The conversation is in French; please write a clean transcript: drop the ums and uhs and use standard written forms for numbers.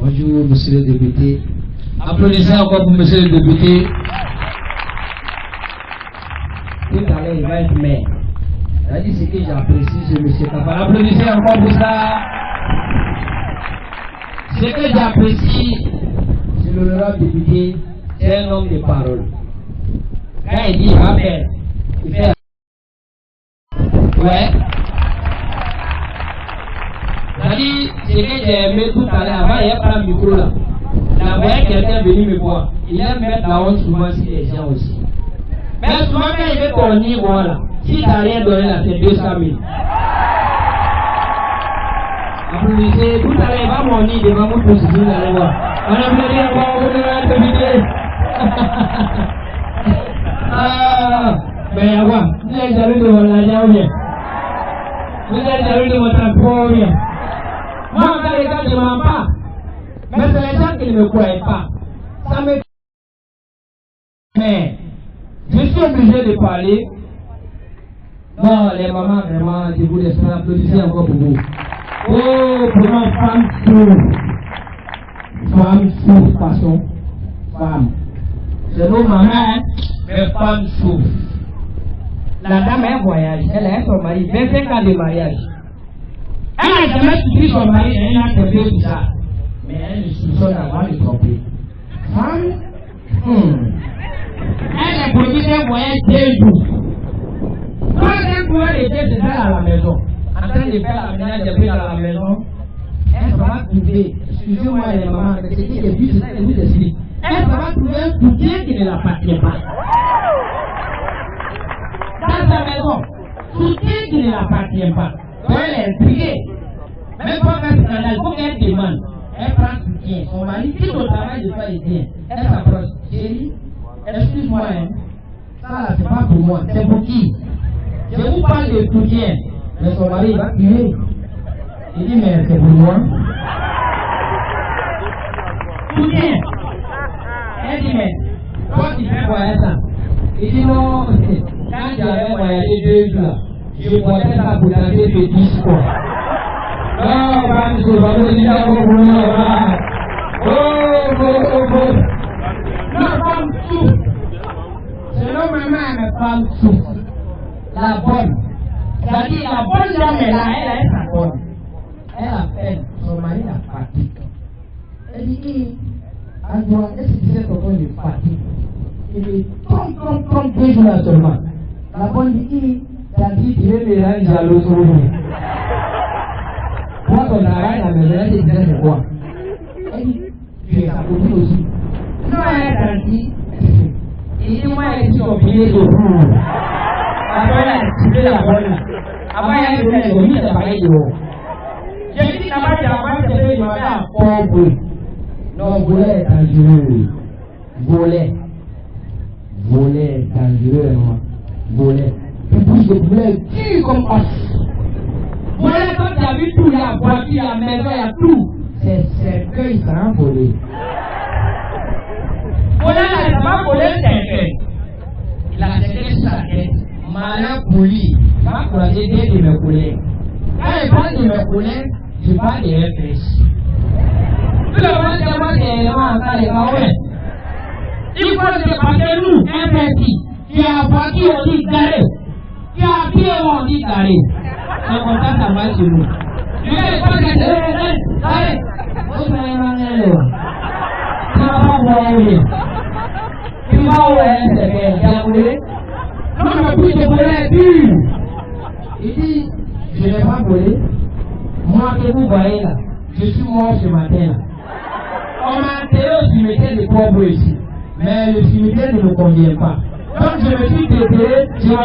Bonjour, monsieur le député. Applaudissez encore pour monsieur le député. Tout à l'heure, il va être maire. C'est ce que j'apprécie chez monsieur Kapa. Applaudissez encore pour ça. Ce que j'apprécie chez l'honorable député, c'est un homme de parole. Quand il dit Amen, il fait ouais. C'est-à-dire, ce que j'ai aimé tout à l'heure, avant, il n'y a pas de micro là. La voyait quelqu'un venir me voir. Il aime mettre la honte souvent sur les gens aussi. Mais souvent, quand il veut ton niveau là, si tu n'as rien donné là, c'est 200 000. Applaudissez, tout à l'heure, il va mon nid devant mon pouce, vous allez voir. On applaudit encore, vous allez débuter. Mais avant, vous êtes jaloux de mon argent ou bien? Vous êtes jaloux de mon transport ou bien? Moi, dans les cas, je ne mens pas. Mais c'est les gens qui ne me croient pas. Ça me... Mais, je suis obligé de parler. Non, les mamans, vraiment, je vous laisse applaudir encore pour vous. Oh, pour une femme souffre. Femme souffre, façon. Femme. C'est nos mamans, hein, mais femme souffre. La dame a un voyage, elle a son mari, 25 ans de mariage. Elle n'a jamais suivi son mari, elle a trompé tout ça. Mais elle ne soupçonne avant de tromper. Femme, elle a produit un voyage 2 jours. Quand elle pouvait laisser ses ailes à la maison, en train de faire la ménage des à la maison, elle va trouver, excusez-moi les mamans, mais c'est qui est vu, c'est ça que je vous explique. Elle va trouver un soutien qui ne l'appartient pas. Dans sa maison, soutien qui ne l'appartient pas. Donc elle est intriguée. Même pas faire scandale, il faut qu'elle demande. Elle prend soutien. Son mari quitte au travail de faire les biens. Elle s'approche. Chérie, excuse-moi, hein. Ça là, c'est pas pour moi, c'est pour qui? Je vous parle de soutien. Mais son mari va crier. Il dit, mais c'est pour moi. Soutien. Elle dit, mais toi qui fais voyager ça. Il dit, non, quand j'avais voyagé 2 jours, je portais ça pour danser de 10 fois. Non, pas du tout, pas du tout. Oh. La femme souffre. Selon maman, la femme souffre. La bonne. C'est-à-dire, la bonne dame est là, elle a sa bonne. Elle a peine, son mari la fatigue. Elle dit, Antoine, est-ce que tu sais pourquoi il est fatigué? Il est trompe 2 jours là seulement. La bonne dit, t'as dit, tu veux me rendre jaloux sur lui. Moi, ton travail à la maison, elle te disait c'est quoi? Elle dit, tu es sa copine aussi. Non, elle a dit, il dit, moi, elle dit son billet de roue. Après, elle a tiré la bonne là. Après, elle a dit, elle a mis le pareil de haut. J'ai dit, là-bas, il y a pas de fait, il m'a fait un pauvre. Non, voler est dangereux. Voler est dangereux, non? Voler. Tu bouges de poulet, tu comme os. Voler, quand tu as vu tout, il y a la voiture, la maison, il y a tout. C'est cercueil, ça a volé. Voler, là, il n'a pas volé le cercueil. Il a cercueil sur sa tête. Malin pour lui. Il va croiser des de mes collègues. Quand il parle de mes collègues, je parle des FS. Tout le monde demande des éléments en cas de Kaoué. Il faut se passer nous, interdit. Tu as voiture, on dit garé. Tu as pied, on dit garé. C'est comme ça va chez nous. Tu ne pas que allez, vous savez maintenant. Tu vas pas voler. Tu vas voler, c'est bien. Tu as volé. Non, mais puis je volais plus. Il dit, je n'ai pas volé. Moi que vous voyez là, je suis mort ce matin là. On m'a enterré au cimetière de pauvres ici. Mais le cimetière ne me convient pas. Donc je me suis déterré,